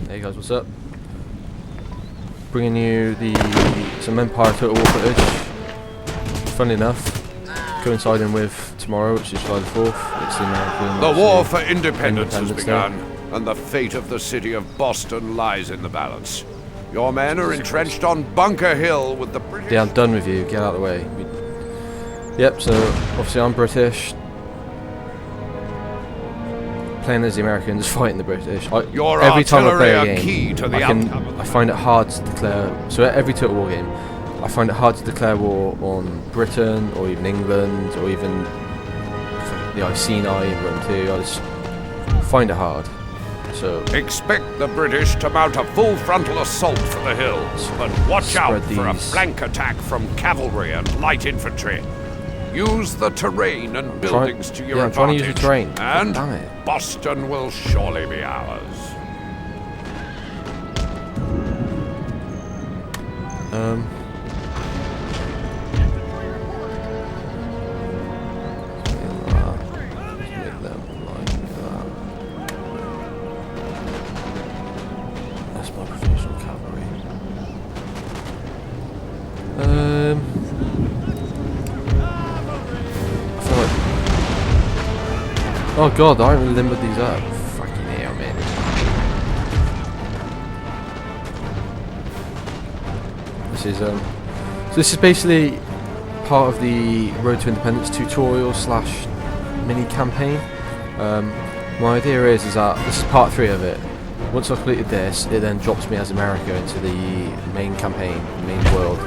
Hey guys, what's up? Bringing you some Empire Total War footage. Funnily enough, coinciding with tomorrow, which is July the 4th. It's the American. The war for independence has begun, Day. and the fate of the city of Boston lies in the balance. Your men are entrenched on Bunker Hill with the British. Yeah, I'm done with you. Get out of the way. Yep. So obviously I'm British. Playing as the Americans, fighting the British. Every time I play a game, I find it hard to declare. So every Total War game, I find it hard to declare war on Britain or even England or even the Iceni in Rome 2. I just find it hard. So expect the British to mount a full frontal assault for the hills, but watch out for a flank attack from cavalry and light infantry. Use the terrain and buildings to your advantage. I'm trying to use the terrain. And damn it. Boston will surely be ours. Make them like that. That's my professional cavalry. Oh god, I haven't limbered these up. Fucking hell, man. This is basically part of the Road to Independence tutorial / mini campaign. My idea is that this is part 3 of it. Once I've completed this, it then drops me as America into the main campaign, main world.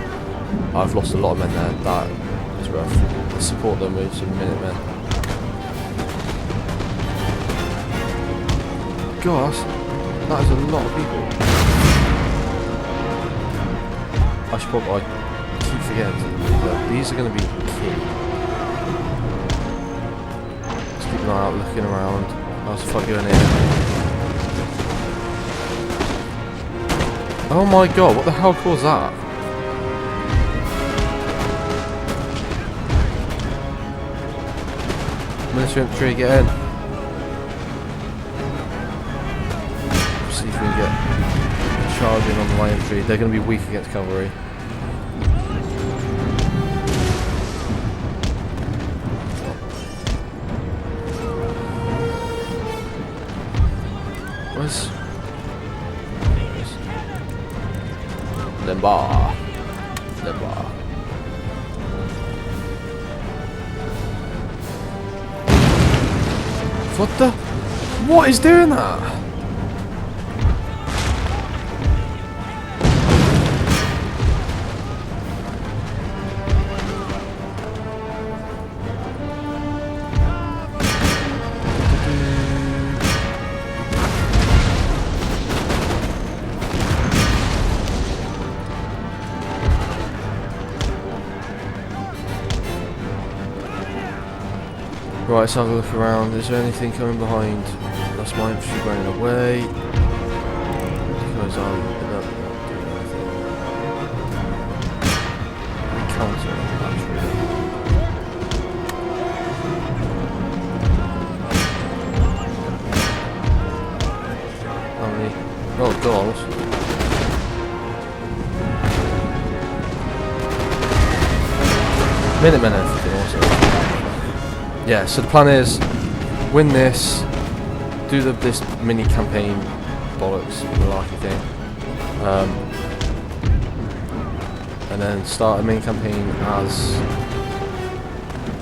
I've lost a lot of men there. That is rough. Let's support them with some Minutemen. Gosh, that is a lot of people. I keep forgetting that these are going to be key. Just keep an eye out, looking around. How's the fuck going here? Oh my god, what the hell caused that? Military infantry, get in. See if we can get charging on the light infantry. They're going to be weak against cavalry. Where's Limbaugh? What the? What is doing that? Right, let's have a look around. Is there anything coming behind? That's my infantry running away. Because I'm not doing anything. Counter, actually. How many? Oh, goals. Minutemen everything also. Yeah, so the plan is win this, do this mini campaign bollocks malarkey thing, and then start a main campaign as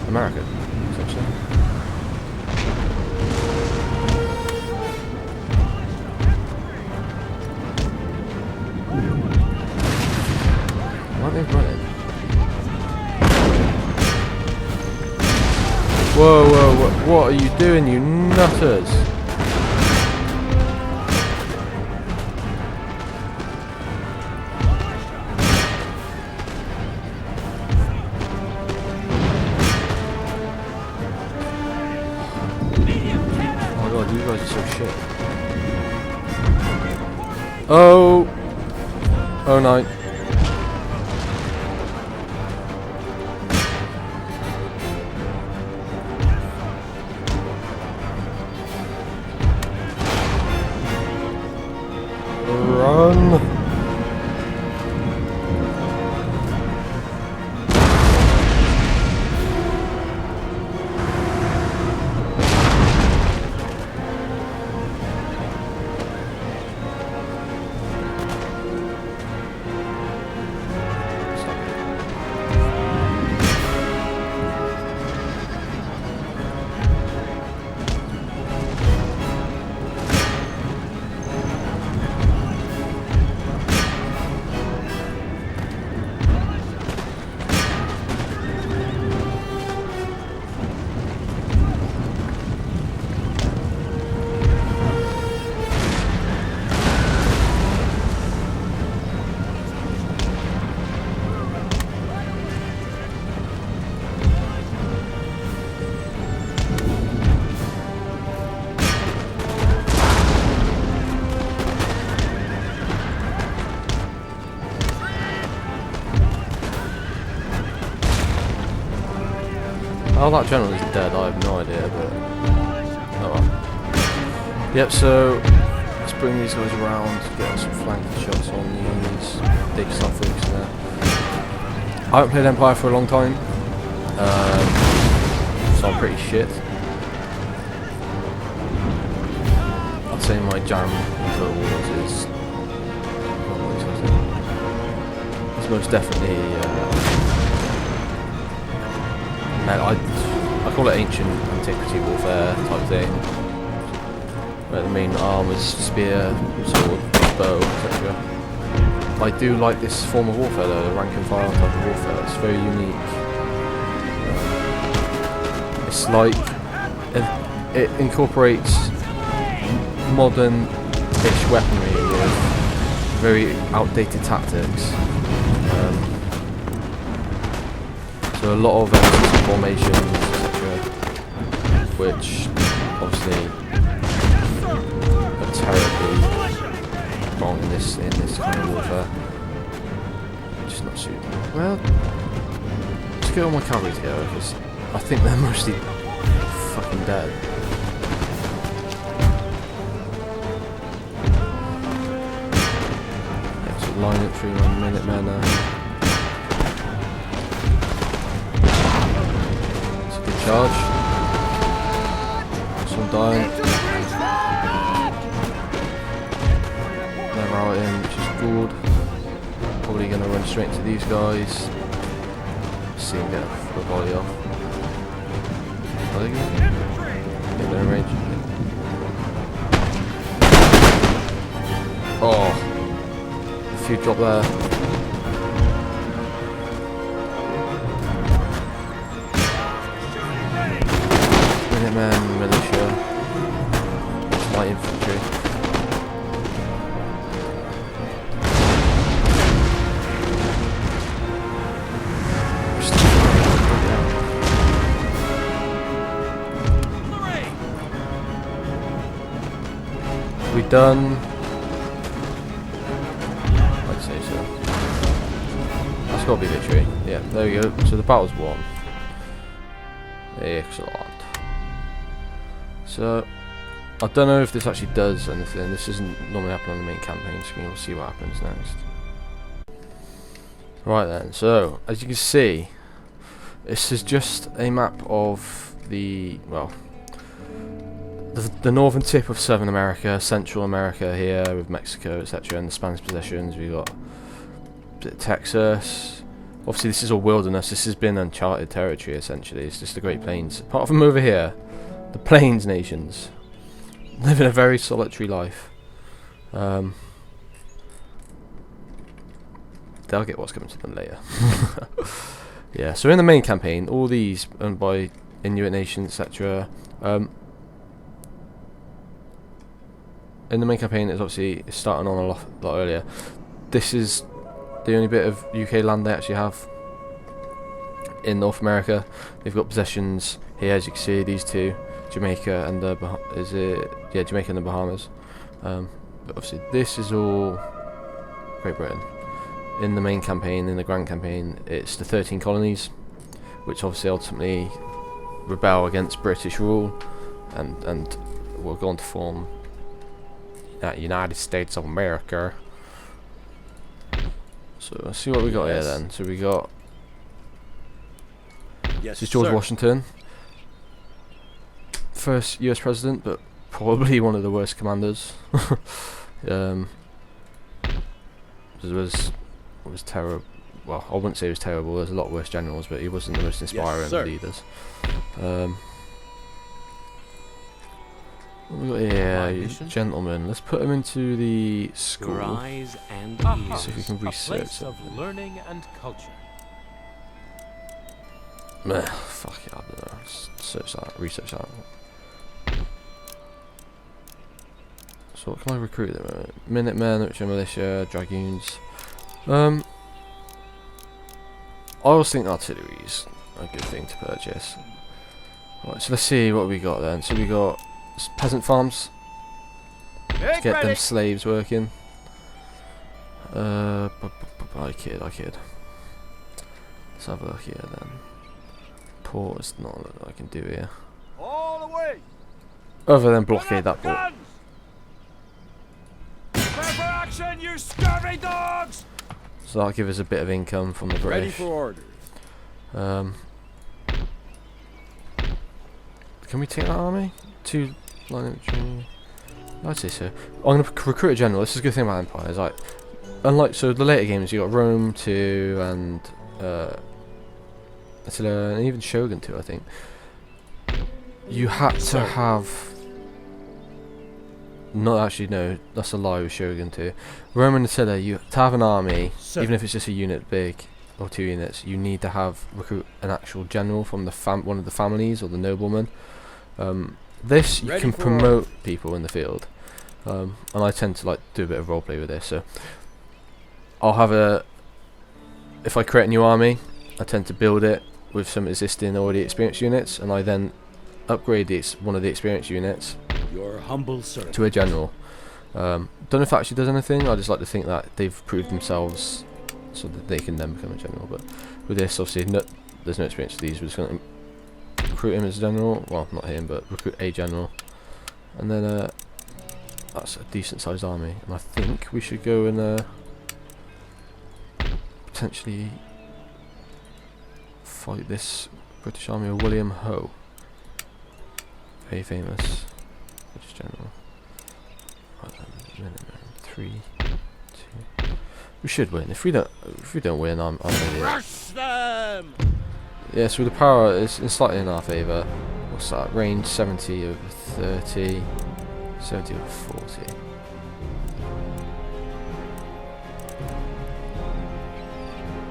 America, essentially. Why aren't they running? Whoa, whoa, whoa, what are you doing, you nutters? Oh my god, you guys are so shit. Oh! Oh no. Run! How that general is dead, I have no idea, but oh well. Yep, so let's bring these guys around, get some flanking shots on these, dig stuff freaks there. I haven't played Empire for a long time, so I'm pretty shit. I'd say my jam in Total Wars is it's most definitely I call it ancient antiquity warfare type thing, where the main arm is spear, sword, bow, etc. I do like this form of warfare though, the rank and file type of warfare. It's very unique. It's like it incorporates modern-ish weaponry with very outdated tactics. So a lot of formations, etc., which obviously are terribly wrong in this kind of warfare. Just not suited. Well, let's get all my cavalry together because I think they're mostly fucking dead. Yeah, so line it through my Minutemen now. Charge. Some dying. They're out in, which is good. Probably going to run straight into these guys. See and get a volley off. Are they good? Yeah, they're in range. Oh, a few drop there. Minutemen, militia, light infantry. We done? I'd say so. That's got to be victory. Yeah, there we go. So the battle's won. Excellent. So, I don't know if this actually does anything. This doesn't normally happen on the main campaign screen. We'll see what happens next. Right then, so, as you can see, this is just a map of the, well, the northern tip of Southern America, Central America here with Mexico, etc., and the Spanish possessions. We've got Texas. Obviously, this is all wilderness. This has been uncharted territory, essentially. It's just the Great Plains. Apart from over here, the Plains nations living a very solitary life. They'll get what's coming to them later. Yeah, so in the main campaign, all these owned by Inuit nations, etc. In the main campaign, it's obviously starting on a lot earlier. This is the only bit of UK land they actually have in North America. They've got possessions here, as you can see, these two, Jamaica and the Jamaica and the Bahamas. But obviously, this is all Great Britain. In the main campaign, in the Grand Campaign, it's the 13 colonies, which obviously ultimately rebel against British rule, and will go on to form United States of America. So let's see what we got here then. So we got this is George Washington, first US president, but probably one of the worst commanders. It was terrible. Well, I wouldn't say it was terrible. There's a lot worse generals, but he wasn't the most inspiring of leaders. What we got here? Gentlemen. Let's put him into the school. See if we can research it. Learning and culture. Fuck it, I don't know. Search that, research that. So what can I recruit at the moment? Minutemen, Military Militia, Dragoons. I always think artillery is a good thing to purchase. Right, so let's see what we got then. So we got peasant farms. Let's get them slaves working. I kid. Let's have a look here then. Port is not what I can do here. All the way. Other than blockade that port. Prepare for action, you scurvy dogs! So that'll give us a bit of income from the British. Ready for orders. Can we take that army? 2 line infantry. I'd say so. I'm going to recruit a general. This is a good thing about Empire. Is like, unlike the later games, you got Rome 2 and Attila and even Shogun 2, I think. You had to have. Not actually, no, that's a lie with Shogun 2. Rome and Attila, you to have an army, even if it's just a unit big or 2 units, you need to recruit an actual general from the one of the families or the noblemen. This you can promote people in the field, and I tend to like do a bit of roleplay with this. So I'll have if I create a new army, I tend to build it with some existing already experienced units, and I then upgrade one of the experienced units Your humble servant to a general. Don't know if that actually does anything. I just like to think that they've proved themselves so that they can then become a general. But with this, obviously, there's no experience with these. We're just going to recruit him as a general. Well, not him, but recruit a general. And then that's a decent sized army. And I think we should go and potentially fight this British army of William Hoe. Very famous British general. Right then, 3, 2. We should win. If we don't win, I'm an idiot. Crush them! Yeah, so the power is slightly in our favour. What's that? Range 70 over 30, 70 over 40.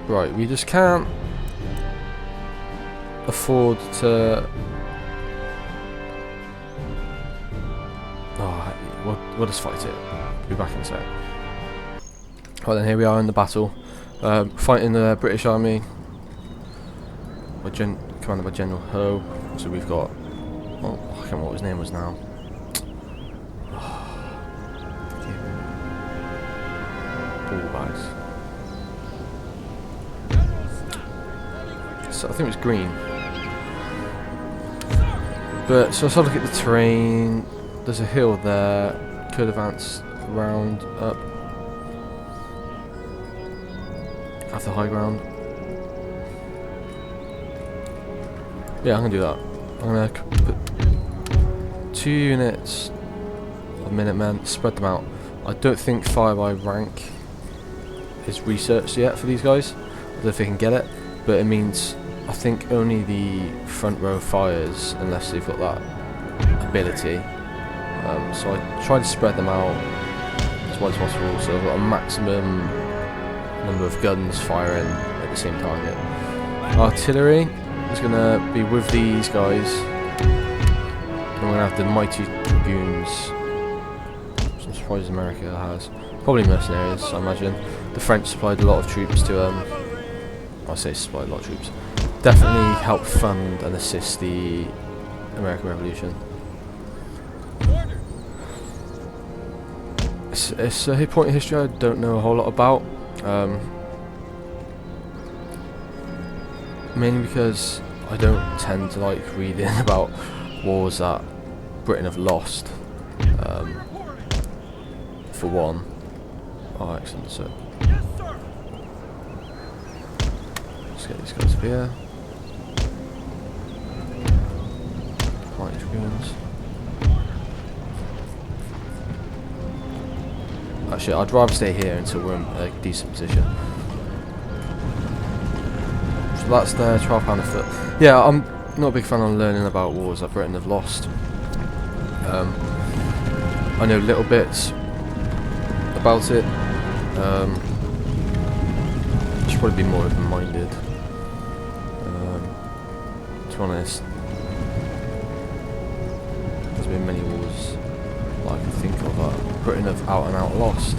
Right, we just can't afford to. We'll just fight it. Be back in a sec. Right then, here we are in the battle, fighting the British army, commanded by General Hoe. So we've got, well, I can't remember what his name was now. Ball bags. So I think it was green. But so let's have a look at the terrain. There's a hill there. Could advance round up. Have the high ground. Yeah, I'm gonna do that. I'm gonna put 2 units of Minutemen, spread them out. I don't think fire by rank is researched yet for these guys. I don't know if they can get it, but it means I think only the front row fires unless they've got that ability. So I try to spread them out as wide as possible, so I've got a maximum number of guns firing at the same target. Artillery is going to be with these guys, and we're going to have the mighty dragoons. I'm surprised America has. Probably mercenaries, I imagine. The French supplied a lot of troops to, I say supplied a lot of troops. Definitely helped fund and assist the American Revolution. It's a point in history I don't know a whole lot about, mainly because I don't tend to like reading about wars that Britain have lost. for one. Oh, excellent. So Yes, sir. let's get these guys up here. Light dragoons. Actually, I'd rather stay here until we're in a decent position. So that's their £12 a foot. Yeah, I'm not a big fan of learning about wars that Britain have lost. I know little bits about it. Should probably be more open-minded. To be honest, there's been many wars that I can think of that Britain have out and out lost.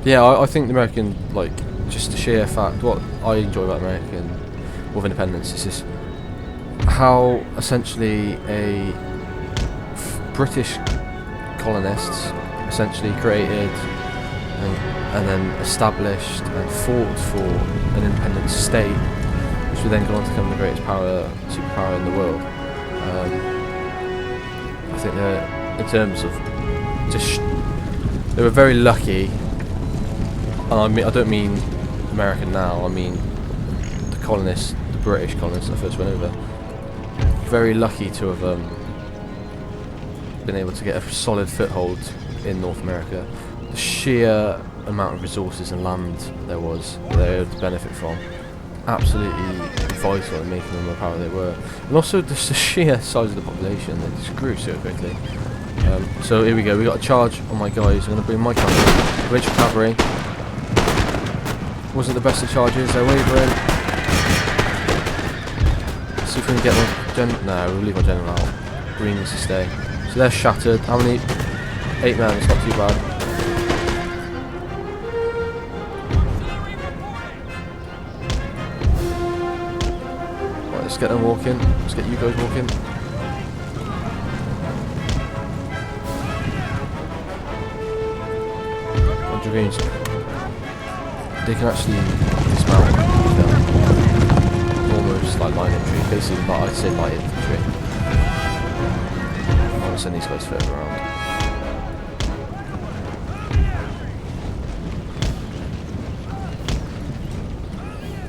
Yeah, I think the American, like, just the sheer fact, what I enjoy about American War of Independence is just how essentially British colonists essentially created and then established and fought for an independent state, which would then go on to become the greatest superpower in the world. I think that in terms of just, they were very lucky. And I don't mean America now, I mean the colonists, the British colonists that first went over. Very lucky to have been able to get a solid foothold in North America. The sheer amount of resources and land there was that they were able to benefit from, absolutely vital in making them the power they were. And also just the sheer size of the population, they just grew so quickly. So here we go, we got a charge on my guys. I'm going to bring my cavalry, British cavalry. Wasn't the best of charges, they're wavering. Let's see if we can get my no, we'll leave our general out. Green needs to stay. So they're shattered. How many? 8 men, it's not too bad. Right, let's get them walking. Let's get you guys walking. On dragoons. They can actually dismount, almost like light infantry, basically, but I'd say light infantry. I'll send these guys further around.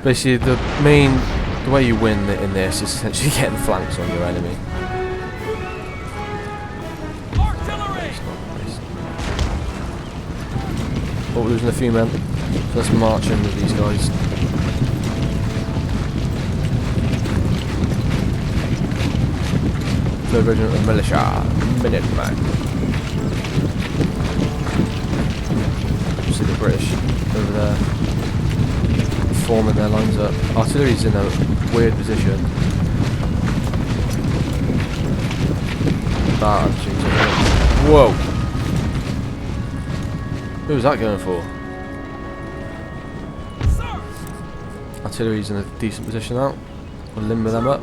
Basically, the way you win in this is essentially getting flanks on your enemy. Oh, we're losing a few men. So let's march in with these guys. The regiment of militia, Minutemen. See the British over there, forming their lines up. Artillery's in a weird position. Whoa! Who was that going for? Artillery's in a decent position now. We'll limber them up.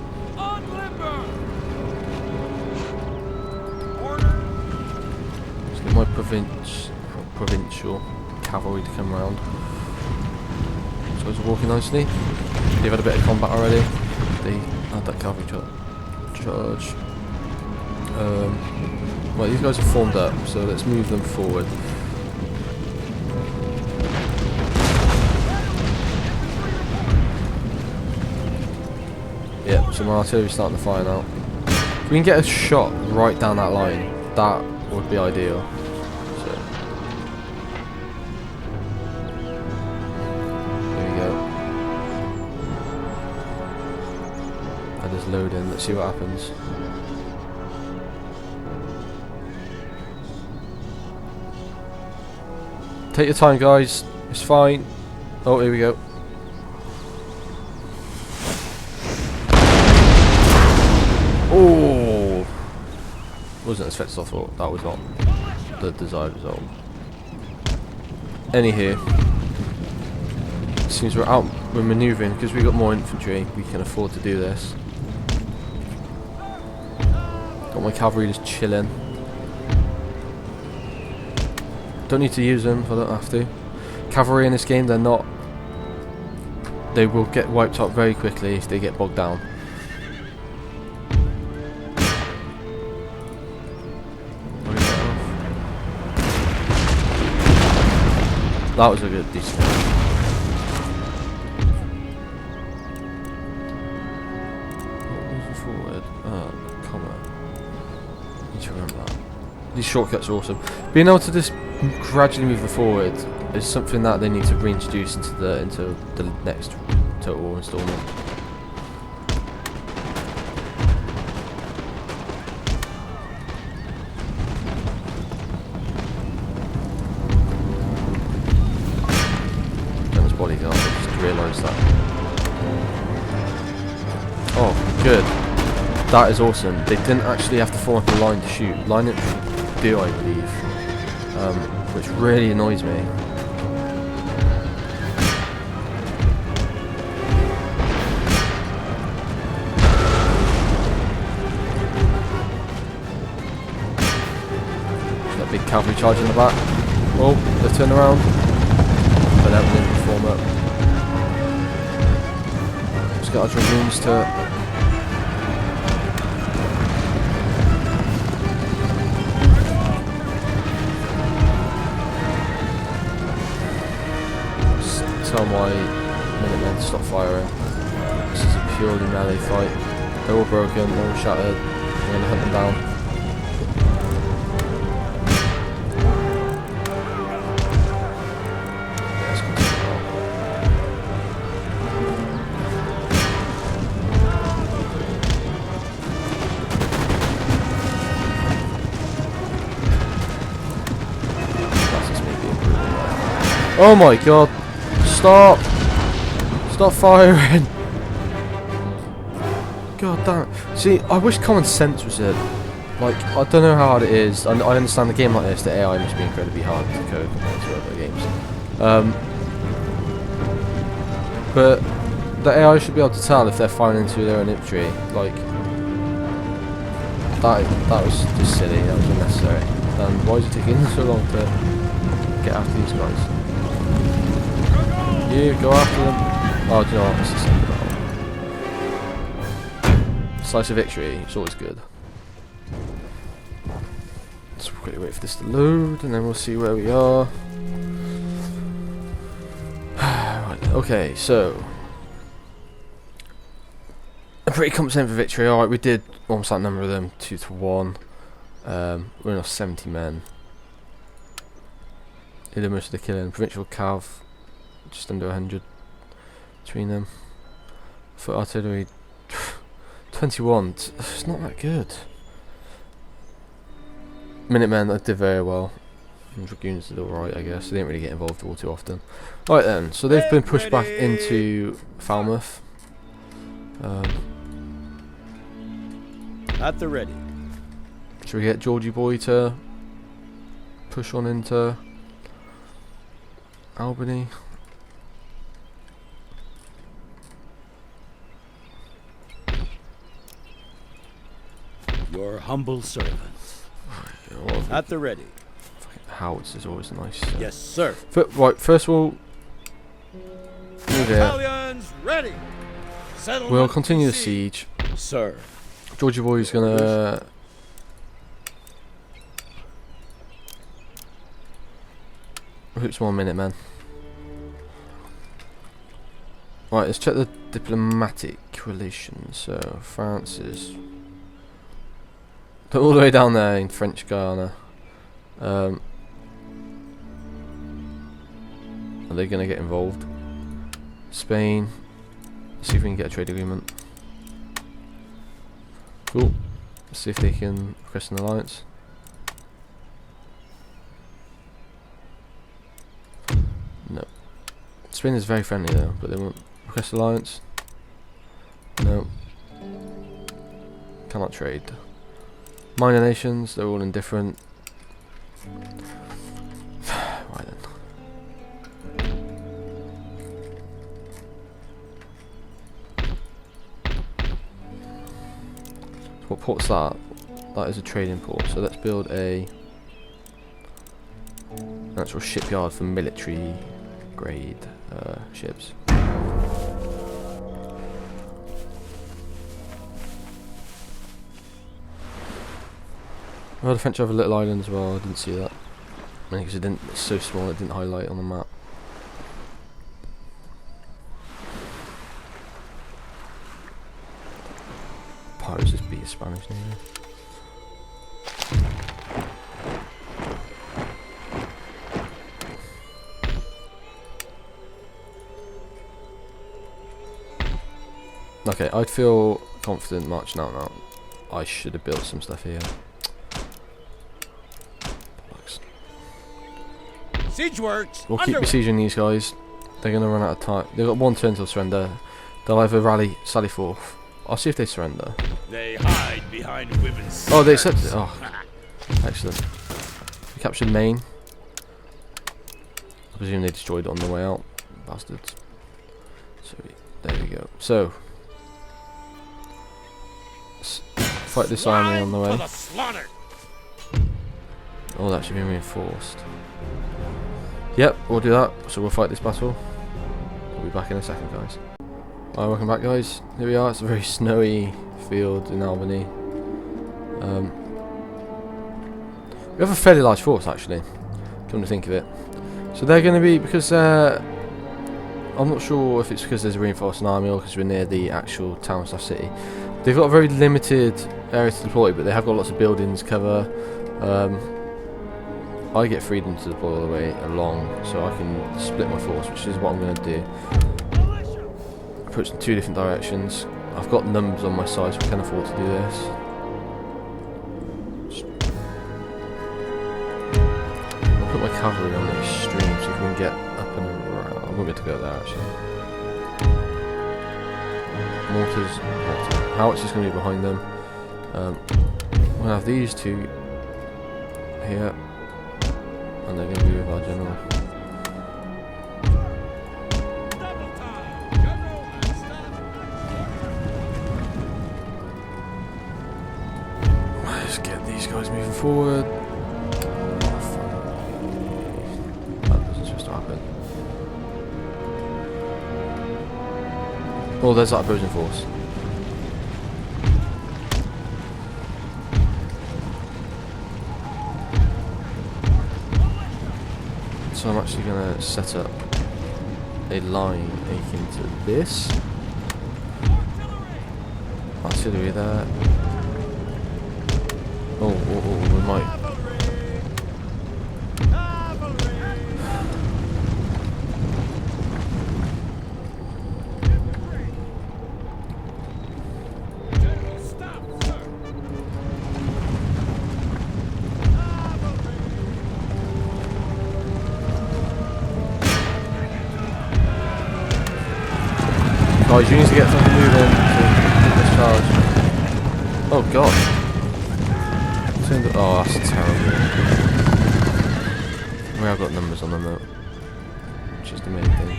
Just get my provincial cavalry to come round. So it's walking nicely. They've had a bit of combat already. They had that cavalry charge. Well, these guys are formed up, so let's move them forward. Yep, so my artillery's starting to fire now. If we can get a shot right down that line, that would be ideal. So, there we go. I just load in, let's see what happens. Take your time, guys, it's fine. Oh, here we go. Oh, wasn't as fast as I thought. That was not the desired result. Anywho, seems we're manoeuvring because we've got more infantry. We can afford to do this. Got my cavalry just chilling. Don't need to use them if I don't have to. Cavalry in this game, they will get wiped out very quickly if they get bogged down. That was a good, decent hit. Moving forward. Comma. Need to remember that. These shortcuts are awesome. Being able to just gradually move forward is something that they need to reintroduce into the next Total War installment. Bodyguard, I just realised that. Oh, good. That is awesome. They didn't actually have to form up a line to shoot. Line it do, I believe. Which really annoys me. That big cavalry charge in the back. Oh, they turn around. But everything will form up. Let's get our dragoons to tell my Minutemen to stop firing. This is a purely melee fight. They're all broken, they're all shattered. We're going to hunt them down. Oh my god! Stop! Stop firing! God damn it. See, I wish common sense was it. Like, I don't know how hard it is. I understand a game like this, the AI must be incredibly hard to code compared to other games. But the AI should be able to tell if they're firing into their own infantry. Like, that was just silly, that was unnecessary. And why is it taking so long to get after these guys? You go after them. Oh, do you know what? It's the same battle. Slice of victory. It's always good. Let's quickly wait for this to load, and then we'll see where we are. Right, okay, so I'm pretty confident for victory. All right, we did almost that number of them, 2-1. We're in 70 men. Did most of the killing. Provincial Cav. Just under 100 between them. Foot artillery 21. It's not that good. Minutemen did very well. And Dragoons did alright, I guess. They didn't really get involved all too often. Alright then, so they've been pushed back into Falmouth. At the ready. Should we get Georgie Boy to push on into Albany? Your humble servant. At the ready. Howitz is always nice. Yes, sir. Right, first of all, move here. Battalions ready. We'll continue the siege. Sir. Georgie Boy's gonna recruit some more Minutemen. Right, let's check the diplomatic relations. So France is all the way down there in French Guiana. Are they going to get involved? Spain. Let's see if we can get a trade agreement. Cool. Let's see if they can request an alliance. No. Spain is very friendly though, but they won't request alliance. No. Cannot trade. Minor nations, they're all indifferent. Right then. So what port's that? That is a trading port. So let's build an actual shipyard for military grade ships. Well, the French have a little island as well. I didn't see that. I mean, because it's so small, it didn't highlight on the map. hate Spanish Navy. Okay, I'd feel confident marching out now. I should have built some stuff here. Siege works. We'll keep besieging these guys. They're going to run out of time. They've got 1 turn till surrender. They'll either sally forth. I'll see if they surrender. They hide behind women's. Oh, they accepted it. Oh, excellent. We captured Maine. I presume they destroyed it on the way out. Bastards. So, there we go. So, fight this army on the way. Oh, that should be reinforced. Yep, we'll do that. So we'll fight this battle. We'll be back in a second, guys. Alright, welcome back, guys. Here we are. It's a very snowy field in Albany. We have a fairly large force, actually. Come to think of it. So they're going to be, because I'm not sure if it's because there's a reinforcing army or because we're near the actual town/city. They've got a very limited area to deploy, but they have got lots of buildings cover. I get freedom to deploy all the way along, so I can split my force, which is what I'm going to do. Approach in 2 different directions. I've got numbers on my side, so I can afford to do this. I'll put my cavalry on the extreme so we can get up and around. I won't be able to go there, actually. Mortars. Howitzers is going to be behind them. We'll have these 2 here. And they're going to be with our general. Let's get these guys moving forward. That wasn't supposed to happen. Oh, there's that opposing force. So I'm actually going to set up a line akin to this. Artillery there. Oh, we might. Guys, you need to get something moving to keep this charge. Oh god. Oh, that's terrible. We have got numbers on them though, which is the main thing.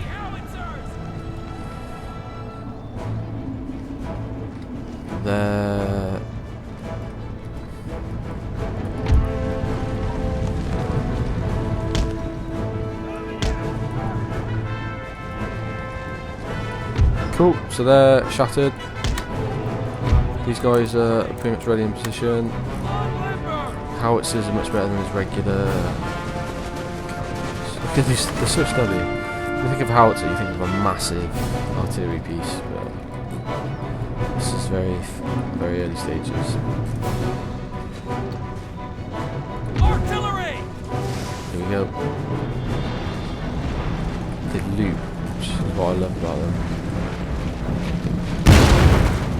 There. Cool, so they're shattered. These guys are pretty much ready in position. Howitzers are much better than his regular. Look at these, they're so stubby. When you think of howitzer, you think of a massive artillery piece, but this is very, very early stages. Artillery! Here we go. They loop, which is what I love about them.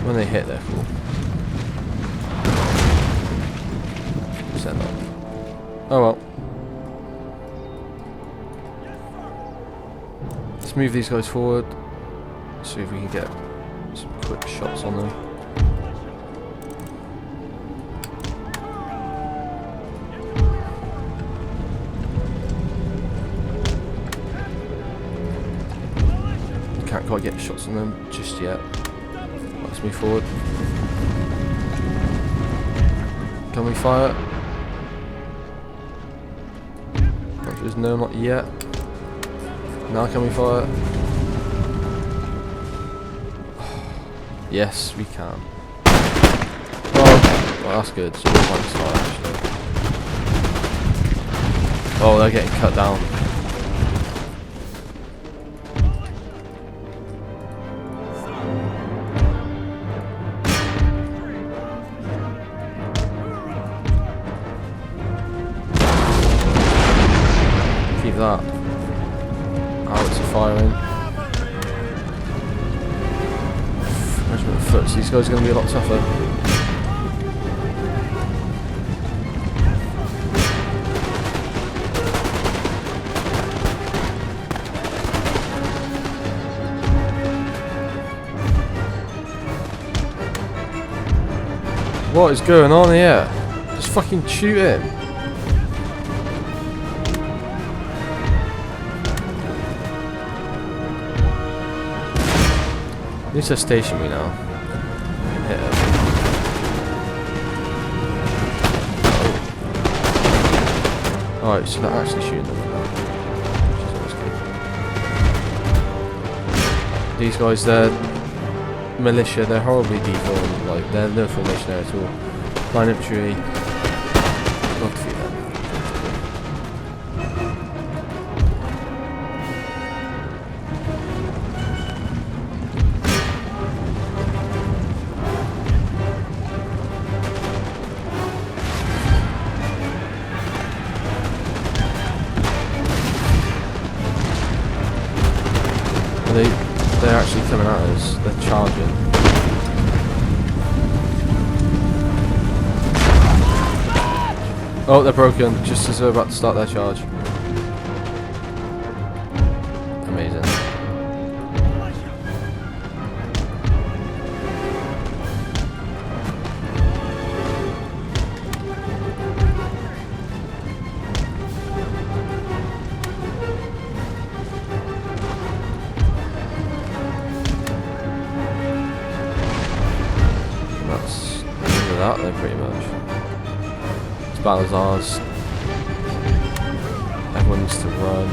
When they hit, they're cool. Send up. Oh well. Let's move these guys forward. See if we can get some quick shots on them. Can't quite get shots on them just yet. Let's move forward. Can we fire? Answer is no, not yet. Now can we fire? Yes, we can. Oh, well, that's good. So we're fine start, actually. Oh, they're getting cut down. that. Howitzer firing. Regiment of Foots. These guys are going to be a lot tougher. What is going on here? Just fucking shoot him. Needs to station me now. Hit him. Oh. Alright, so they're actually shooting them now. These guys, they're militia, they're horribly deformed, like they're no formation there at all. Line infantry, not to feed them. They're actually coming at us. They're charging. Oh, they're broken just as they're about to start their charge. Amazing. That then pretty much. This battle's ours. Everyone needs to run.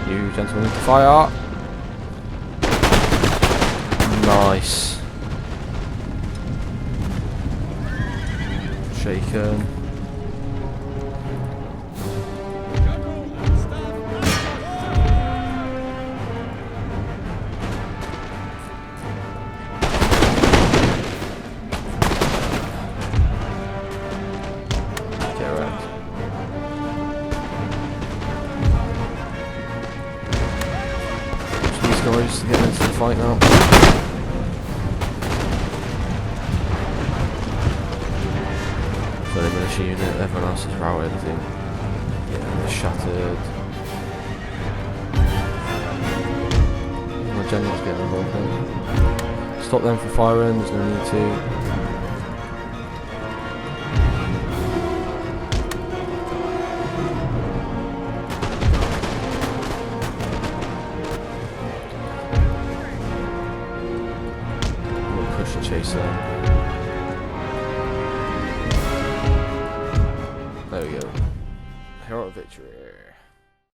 You gentlemen need to fire. Nice. Shaken. Get around. Guys to get into the fight now. So the militia unit, everyone else is routed, I think. Yeah, they're shattered. My general's getting involved then. Stop them from firing, there's no need to. Chase them. There we go. Hero victory.